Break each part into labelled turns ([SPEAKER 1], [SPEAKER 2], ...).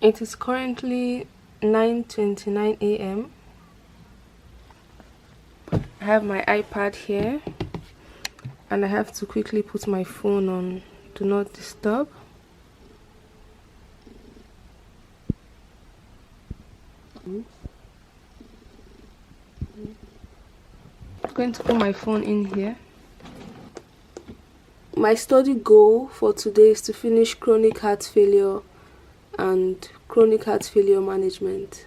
[SPEAKER 1] It is currently 9:29 a.m. I have my iPad here and I have to quickly put my phone on do not disturb. I'm going to put my phone in here. My study goal for today is to finish chronic heart failure and chronic heart failure management.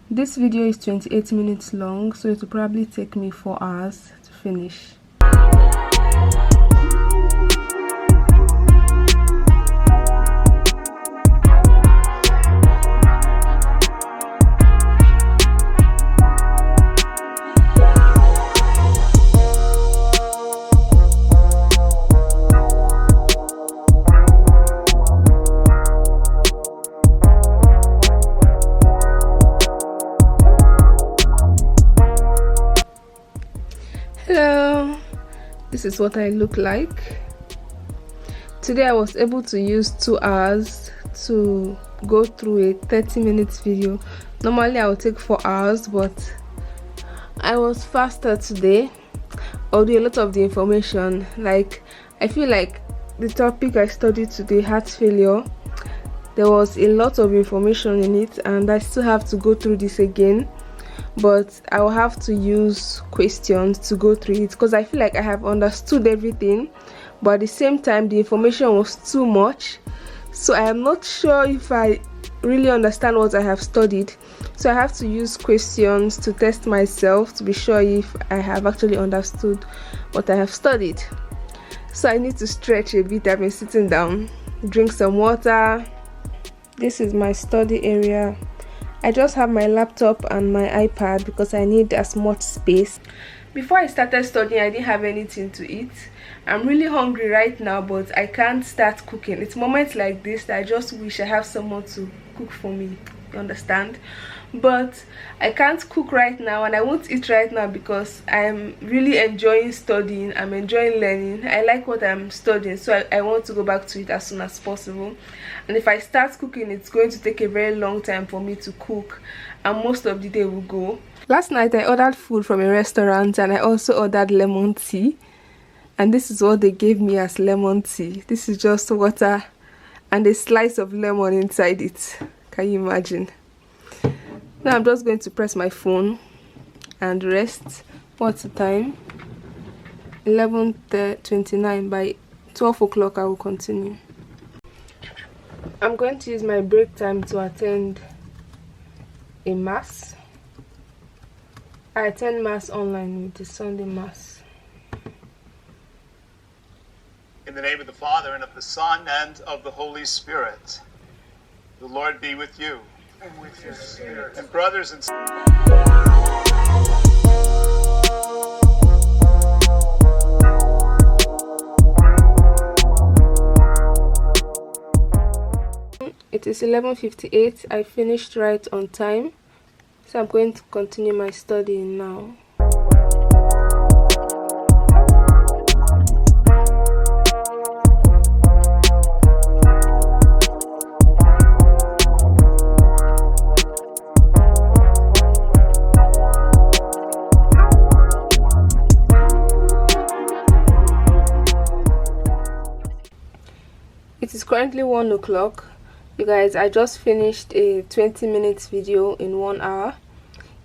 [SPEAKER 1] This video is 28 minutes long, so it will probably take me 4 hours to finish. Hello, this is what I look like. Today I was able to use 2 hours to go through a 30-minute video. Normally I would take 4 hours, but I was faster today. Although a lot of the information, like I feel like the topic I studied today, heart failure, there was a lot of information in it and I still have to go through this again. But I will have to use questions to go through it because I feel like I have understood everything, but at the same time the information was too much, so I am not sure if I really understand what I have studied. So I have to use questions to test myself to be sure if I have actually understood what I have studied. So I need to stretch a bit. I've been sitting down, drink some water. This is my study area. I just have my laptop and my iPad because I need as much space. Before I started studying, I didn't have anything to eat. I'm really hungry right now, but I can't start cooking. It's moments like this that I just wish I have someone to cook for me. You understand? But I can't cook right now and I won't eat right now because I'm really enjoying studying. I'm enjoying learning. I like what I'm studying, so I want to go back to it as soon as possible. And if I start cooking, it's going to take a very long time for me to cook and most of the day will go. Last night I ordered food from a restaurant and I also ordered lemon tea, and this is what they gave me as lemon tea. This is just water and a slice of lemon inside it. Can you imagine? Now I'm just going to press my phone and rest. What's the time? 11:29. By 12 o'clock I will continue. I'm going to use my break time to attend a mass. I attend mass online with the Sunday mass.
[SPEAKER 2] In the name of the Father, and of the Son, and of the Holy Spirit. The Lord be with you. And with your spirit. And brothers and sisters.
[SPEAKER 1] It is 11:58. I finished right on time, so I'm going to continue my studying now. It is currently 1 o'clock. You guys, I just finished a 20-minute video in 1 hour.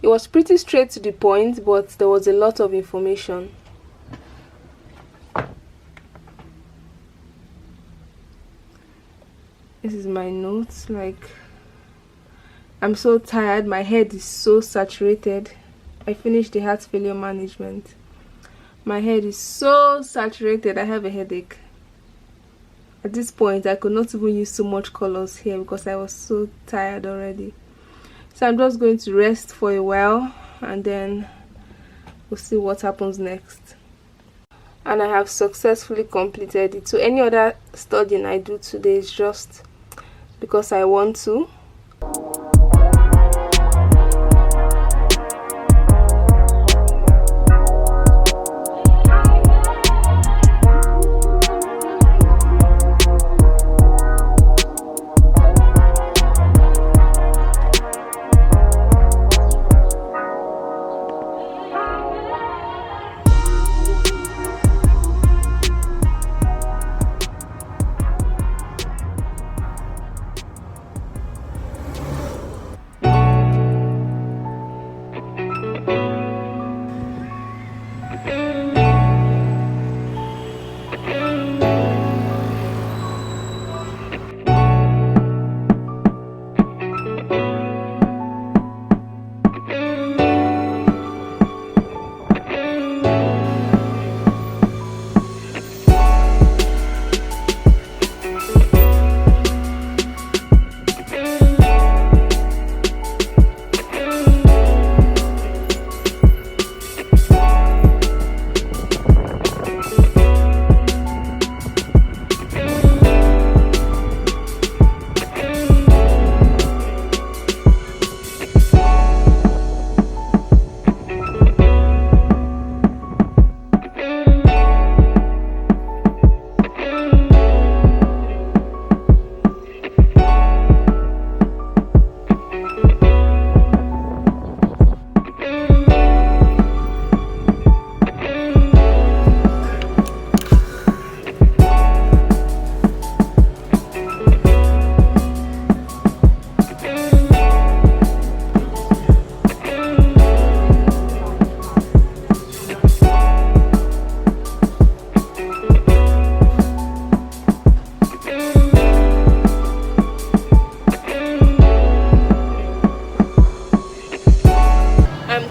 [SPEAKER 1] It was pretty straight to the point, but there was a lot of information. This is my notes. Like, I'm so tired, my head is so saturated. I finished the heart failure management. My head is so saturated, I have a headache. At this point I could not even use so much colors here because I was so tired already. So I'm just going to rest for a while and then we'll see what happens next. And I have successfully completed it. So any other studying I do today is just because I want to.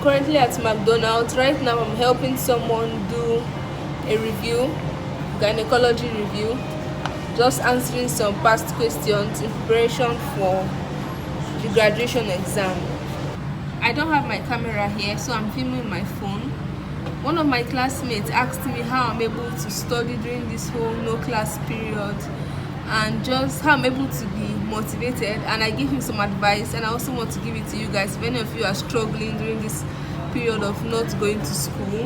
[SPEAKER 1] Currently at McDonald's. Right now I'm helping someone do a review, gynecology review, just answering some past questions in preparation for the graduation exam. I don't have my camera here, so I'm filming my phone. One of my classmates asked me how I'm able to study during this whole no class period and just how I'm able to be motivated, and I give him some advice, and I also want to give it to you guys. If any of you are struggling during this period of not going to school,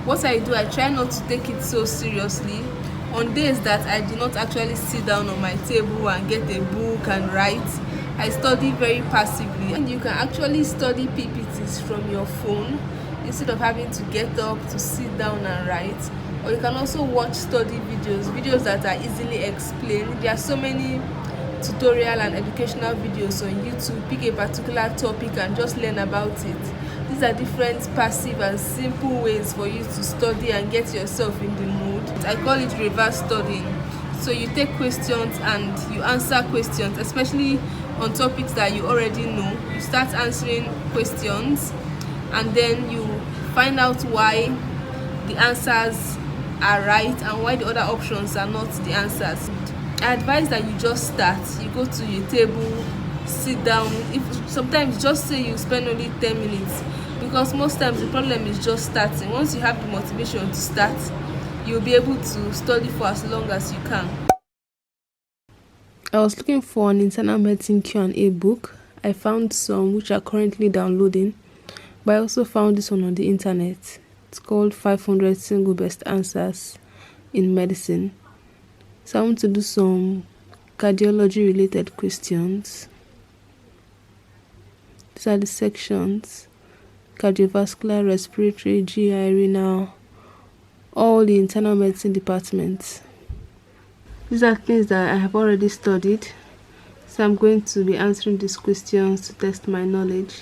[SPEAKER 1] what I do, I try not to take it so seriously. On days that I do not actually sit down on my table and get a book and write, I study very passively. And you can actually study PPTs from your phone instead of having to get up to sit down and write. Or you can also watch study videos that are easily explained. There are so many tutorial and educational videos on YouTube. Pick a particular topic and just learn about it. These are different passive and simple ways for you to study and get yourself in the mood. I call it reverse studying. So you take questions and you answer questions, especially on topics that you already know. You start answering questions and then you find out why the answers are right and why the other options are not the answers. I advise that you just start. You go to your table, sit down. If sometimes just say you spend only 10 minutes, because most times the problem is just starting. Once you have the motivation to start, you'll be able to study for as long as you can. I was looking for an internal medicine Q&A book. I found some which are currently downloading, but I also found this one on the internet. It's called 500 Single Best Answers in Medicine. So I want to do some cardiology related questions. These are the sections: cardiovascular, respiratory, GI, renal, all the internal medicine departments. These are things that I have already studied, so I'm going to be answering these questions to test my knowledge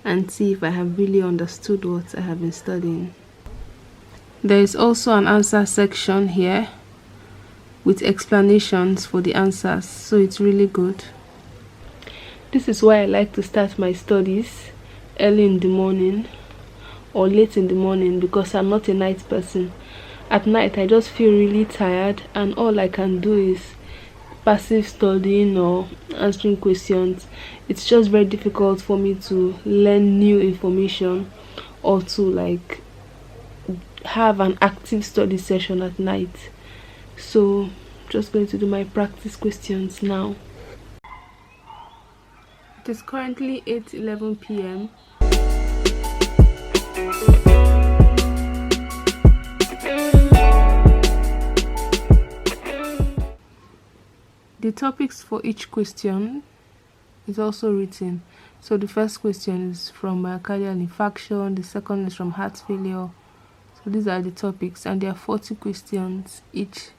[SPEAKER 1] and see if I have really understood what I have been studying. There is also an answer section here with explanations for the answers, so it's really good. This is why I like to start my studies early in the morning or late in the morning, because I'm not a night person. At night I just feel really tired and all I can do is passive studying or answering questions. It's just very difficult for me to learn new information or to have an active study session at night. So just going to do my practice questions now. It is currently 8:11 p.m. The topics for each question is also written. So the first question is from myocardial infarction, the second is from heart failure. So these are the topics, and there are 40 questions each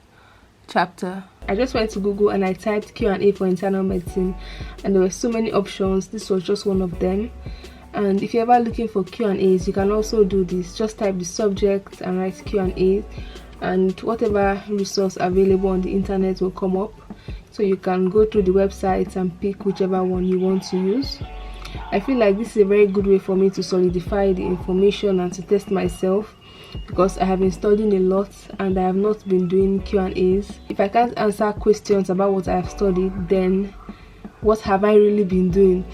[SPEAKER 1] chapter. I just went to Google and I typed Q&A for internal medicine, and there were so many options. This was just one of them. And if you're ever looking for Q&As, you can also do this. Just type the subject and write Q&A, and whatever resource available on the internet will come up. So you can go through the websites and pick whichever one you want to use. I feel like this is a very good way for me to solidify the information and to test myself, because I have been studying a lot and I have not been doing Q&As. If I can't answer questions about what I have studied, then what have I really been doing?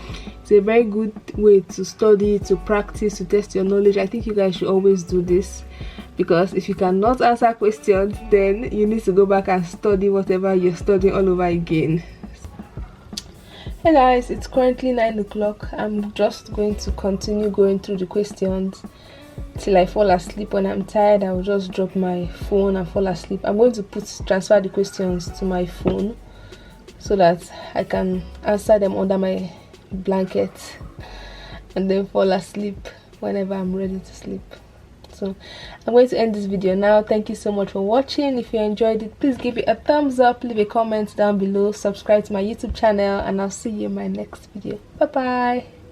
[SPEAKER 1] It's a very good way to study, to practice, to test your knowledge. I think you guys should always do this, because if you cannot answer questions, then you need to go back and study whatever you're studying all over again. Hey guys, it's currently 9 o'clock. I'm just going to continue going through the questions till I fall asleep. When I'm tired, I will just drop my phone and fall asleep. I'm going to transfer the questions to my phone so that I can answer them under my blanket and then fall asleep whenever I'm ready to sleep. So I'm going to end this video now. Thank you so much for watching. If you enjoyed it, please give it a thumbs up, leave a comment down below, subscribe to my YouTube channel, and I'll see you in my next video. Bye bye.